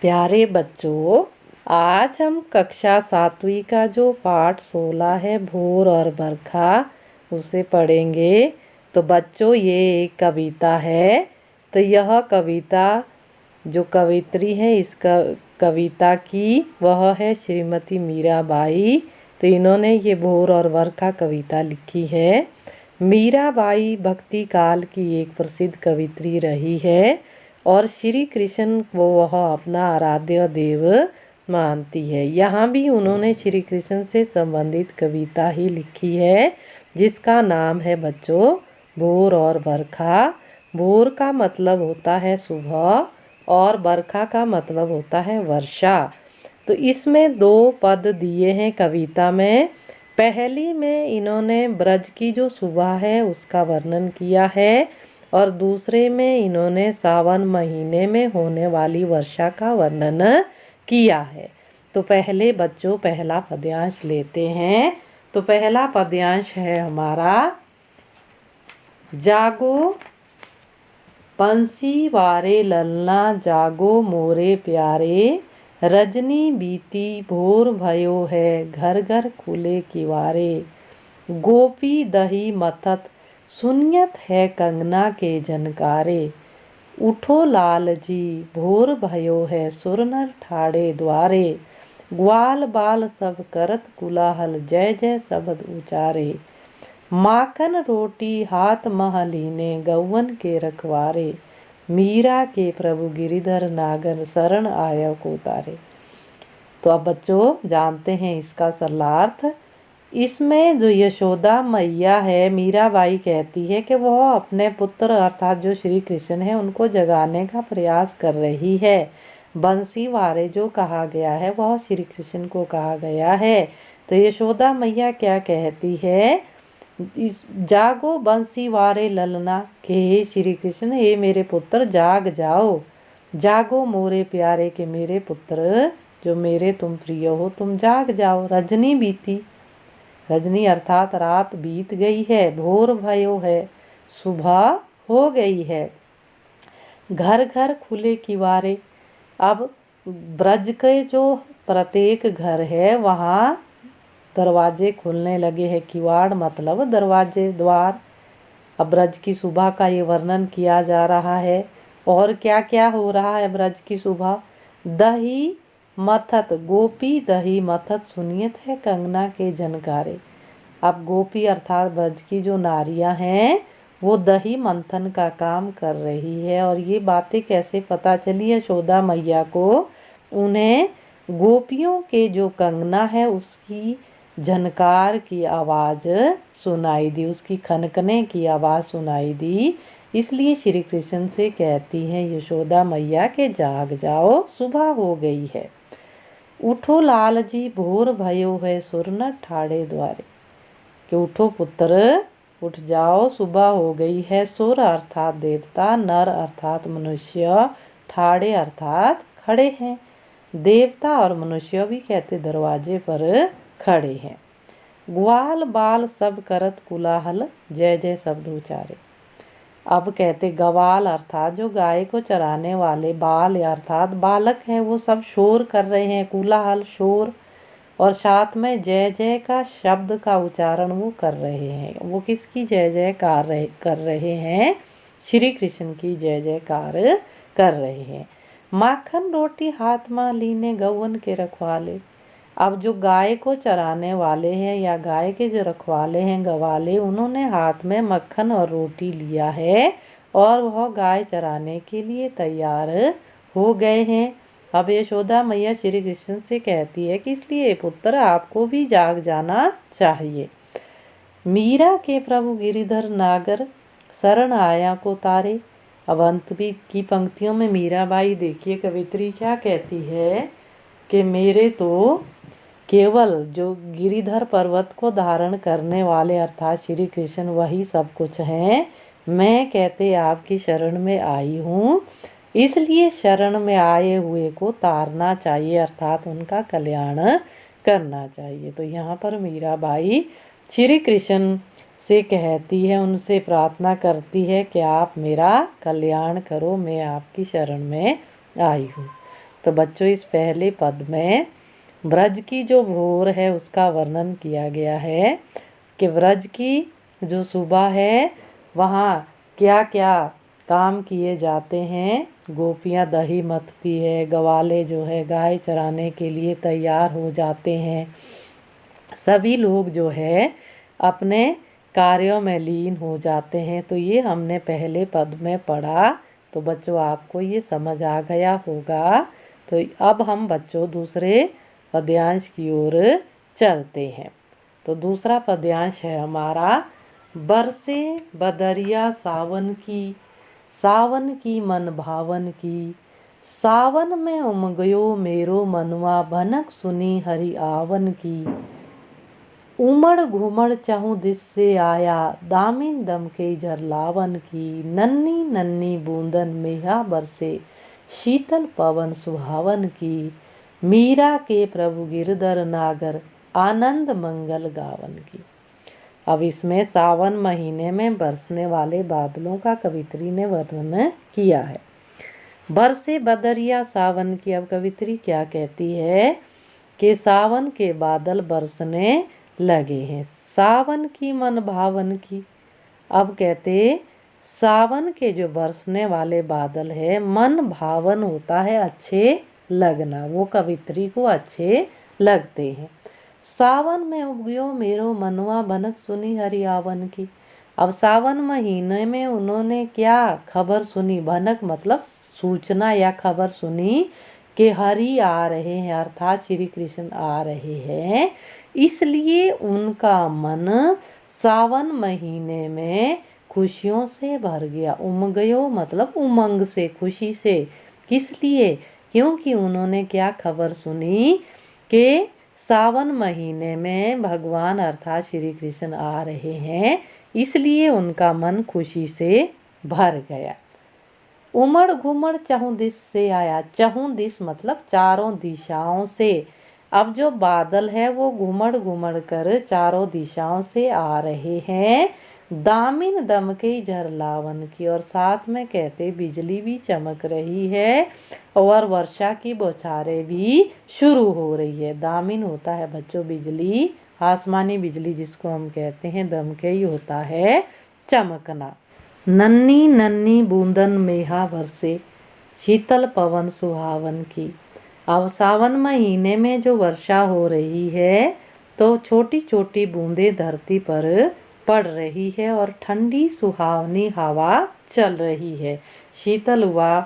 प्यारे बच्चों, आज हम कक्षा 7वीं का जो पाठ 16 है भोर और बरखा उसे पढ़ेंगे। तो बच्चों, ये एक कविता है। तो यह कविता जो कवित्री है इस कविता की वह है श्रीमती मीराबाई। तो इन्होंने ये भोर और बरखा कविता लिखी है। मीराबाई भक्ति काल की एक प्रसिद्ध कवित्री रही है और श्री कृष्ण को वह अपना आराध्य देव मानती है। यहाँ भी उन्होंने श्री कृष्ण से संबंधित कविता ही लिखी है जिसका नाम है बच्चों भोर और बरखा। भोर का मतलब होता है सुबह और बरखा का मतलब होता है वर्षा। तो इसमें 2 पद दिए हैं कविता में। पहली में इन्होंने ब्रज की जो सुबह है उसका वर्णन किया है और दूसरे में इन्होंने सावन महीने में होने वाली वर्षा का वर्णन किया है। तो पहले बच्चों पहला पद्यांश लेते हैं। तो पहला पद्यांश है हमारा, जागो बंसी वारे ललना जागो मोरे प्यारे, रजनी बीती भोर भयो है घर घर खुले किवारे, गोपी दही मथत सुनियत है कंगना के झनकारे, उठो लाल जी भोर भयो है सुरनर ठाड़े द्वारे, ग्वाल बाल सब करत कुलाहल जय जय शब्द उचारे, माखन रोटी हाथ महलीने गौवन के रखवारे, मीरा के प्रभु गिरिधर नागर शरण आया को तारे। तो अब बच्चों जानते हैं इसका सरलार्थ। इसमें जो यशोदा मैया है, मीराबाई कहती है कि वह अपने पुत्र अर्थात जो श्री कृष्ण है उनको जगाने का प्रयास कर रही है। बंसी वारे जो कहा गया है वह श्री कृष्ण को कहा गया है। तो यशोदा मैया क्या कहती है, इस जागो बंसी वारे ललना, के हे श्री कृष्ण, हे मेरे पुत्र जाग जाओ, जागो मोरे प्यारे, के मेरे पुत्र जो मेरे तुम प्रिय हो तुम जाग जाओ, रजनी बीती, रजनी अर्थात रात बीत गई है, भोर भयो है सुबह हो गई है, घर घर खुले किवारे, अब ब्रज के जो प्रत्येक घर है वहाँ दरवाजे खुलने लगे हैं। किवाड़ मतलब दरवाजे द्वार। अब ब्रज की सुबह का ये वर्णन किया जा रहा है। और क्या क्या हो रहा है ब्रज की सुबह, दही मथत, गोपी दही मथत सुनियत है कंगना के झनकारे। अब गोपी अर्थात ब्रज की जो नारियां हैं वो दही मंथन का काम कर रही है। और ये बातें कैसे पता चली यशोदा मैया को, उन्हें गोपियों के जो कंगना है उसकी झनकार की आवाज़ सुनाई दी, उसकी खनकने की आवाज़ सुनाई दी। इसलिए श्री कृष्ण से कहती हैं यशोदा मैया के जाग जाओ सुबह हो गई है, उठो लाल जी भोर भयो है सुरन ठाड़े द्वारे, कि उठो पुत्र उठ जाओ सुबह हो गई है। सुर अर्थात देवता, नर अर्थात मनुष्य, ठाड़े अर्थात खड़े हैं। देवता और मनुष्य भी कहते दरवाजे पर खड़े हैं। ग्वाल बाल सब करत कुलाहल जय जय शब्द उचारे। अब कहते गवाल अर्थात जो गाय को चराने वाले, बाल अर्थात बालक हैं, वो सब शोर कर रहे हैं, कुलाहल शोर, और साथ में जय जय का शब्द का उच्चारण वो कर रहे हैं। वो किसकी जय जयकार कर रहे हैं, श्री कृष्ण की जय जयकार कर रहे हैं। माखन रोटी हाथ में लीने गौवन के रखवाले, अब जो गाय को चराने वाले हैं या गाय के जो रखवाले हैं गवाले, उन्होंने हाथ में मक्खन और रोटी लिया है और वह गाय चराने के लिए तैयार हो गए हैं। अब यशोदा मैया श्री कृष्ण से कहती है कि इसलिए पुत्र आपको भी जाग जाना चाहिए। मीरा के प्रभु गिरिधर नागर शरण आया को तारे। अब अंत भी की पंक्तियों में मीराबाई देखिए कवित्री क्या कहती है कि मेरे तो केवल जो गिरिधर पर्वत को धारण करने वाले अर्थात श्री कृष्ण वही सब कुछ हैं। मैं कहते आपकी शरण में आई हूँ, इसलिए शरण में आए हुए को तारना चाहिए अर्थात उनका कल्याण करना चाहिए। तो यहाँ पर मीराबाई श्री कृष्ण से कहती है, उनसे प्रार्थना करती है कि आप मेरा कल्याण करो, मैं आपकी शरण में आई हूँ। तो बच्चों इस पहले पद में ब्रज की जो भोर है उसका वर्णन किया गया है कि ब्रज की जो सुबह है वहाँ क्या क्या काम किए जाते हैं। गोपियाँ दही मथती है, ग्वाले जो है गाय चराने के लिए तैयार हो जाते हैं, सभी लोग जो है अपने कार्यों में लीन हो जाते हैं। तो ये हमने पहले पद में पढ़ा। तो बच्चों आपको ये समझ आ गया होगा। तो अब हम बच्चों दूसरे पद्यांश की ओर चलते हैं। तो दूसरा पद्यांश है हमारा, बरसे बदरिया सावन की मन भावन की, सावन में उमगयो मेरो मनवा, भनक सुनी हरि आवन की, उमड़ घुमड़ चहु दिस से आया, दामिन दम के झरलावन की, नन्ही नन्ही बूंदन मेहा बरसे, शीतल पवन सुहावन की, मीरा के प्रभु गिरधर नागर, आनंद मंगल गावन की। अब इसमें सावन महीने में बरसने वाले बादलों का कवित्री ने वर्णन किया है। बरसे बदरिया सावन की। अब कवित्री क्या कहती है कि सावन के बादल बरसने लगे हैं, सावन की मन भावन की। अब कहते सावन के जो बरसने वाले बादल है मन भावन होता है, अच्छे लगना, वो कवित्री को अच्छे लगते हैं। सावन में उगयो मेरो मनवा, भनक सुनी हरि आवन की। अब सावन महीने में उन्होंने क्या खबर सुनी, भनक मतलब सूचना या खबर सुनी कि हरि आ रहे हैं, अर्थात श्री कृष्ण आ रहे हैं। इसलिए उनका मन सावन महीने में खुशियों से भर गया। उमगयो मतलब उमंग से, खुशी से। किस लिए? क्योंकि उन्होंने क्या खबर सुनी कि सावन महीने में भगवान अर्थात श्री कृष्ण आ रहे हैं, इसलिए उनका मन खुशी से भर गया। उमड़ घुमड़ चहुं दिस से आया, चहुं दिस मतलब चारों दिशाओं से। अब जो बादल है वो घुमड़ घुमड़ कर चारों दिशाओं से आ रहे हैं, दामिन दमके झरलावन की, और साथ में कहते बिजली भी चमक रही है और वर्षा की बौछारें भी शुरू हो रही है। दामिन होता है बच्चों बिजली, आसमानी बिजली जिसको हम कहते हैं, दमके ही होता है चमकना। नन्ही नन्ही बूंदन मेहा बरसे, शीतल पवन सुहावन की। अब सावन महीने में जो वर्षा हो रही है तो छोटी छोटी बूंदें धरती पर पड़ रही है और ठंडी सुहावनी हवा चल रही है। शीतल हुआ,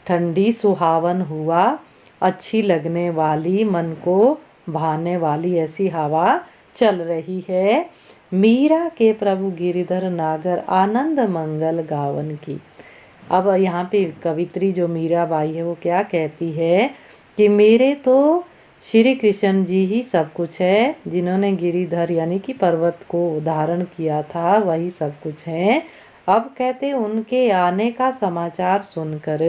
ठंडी सुहावन हुआ, अच्छी लगने वाली, मन को भाने वाली ऐसी हवा चल रही है। मीरा के प्रभु गिरिधर नागर, आनंद मंगल गावन की। अब यहाँ पे कवित्री जो मीरा बाई है वो क्या कहती है कि मेरे तो श्री कृष्ण जी ही सब कुछ है, जिन्होंने गिरिधर यानी कि पर्वत को धारण किया था वही सब कुछ है। अब कहते उनके आने का समाचार सुनकर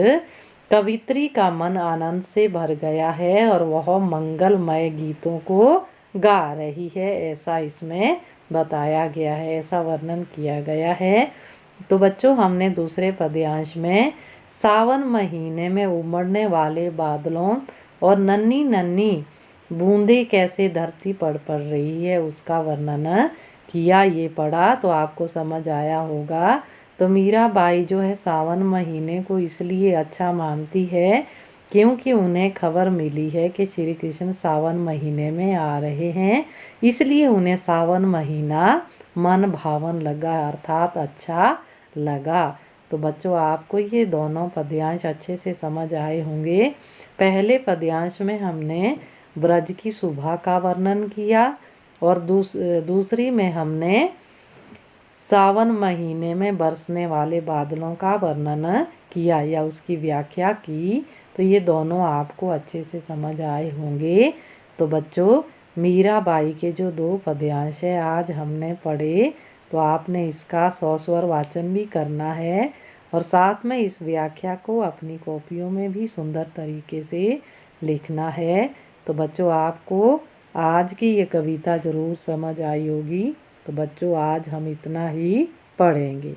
कवित्री का मन आनंद से भर गया है और वह मंगलमय गीतों को गा रही है, ऐसा इसमें बताया गया है, ऐसा वर्णन किया गया है। तो बच्चों हमने दूसरे पद्यांश में सावन महीने में उमड़ने वाले बादलों और नन्ही नन्ही बूंदे कैसे धरती पर पड़ रही है उसका वर्णन किया। ये पढ़ा तो आपको समझ आया होगा। तो मीराबाई जो है सावन महीने को इसलिए अच्छा मानती है क्योंकि उन्हें खबर मिली है कि श्री कृष्ण सावन महीने में आ रहे हैं, इसलिए उन्हें सावन महीना मन भावन लगा, अर्थात अच्छा लगा। तो बच्चों आपको ये दोनों पद्यांश अच्छे से समझ आए होंगे। पहले पद्यांश में हमने ब्रज की सुबह का वर्णन किया और दूसरी में हमने सावन महीने में बरसने वाले बादलों का वर्णन किया या उसकी व्याख्या की। तो ये दोनों आपको अच्छे से समझ आए होंगे। तो बच्चों मीराबाई के जो दो पद्यांश है आज हमने पढ़े, तो आपने इसका 100 स्वर वाचन भी करना है और साथ में इस व्याख्या को अपनी कॉपियों में भी सुंदर तरीके से लिखना है। तो बच्चों आपको आज की ये कविता ज़रूर समझ आई होगी। तो बच्चों आज हम इतना ही पढ़ेंगे।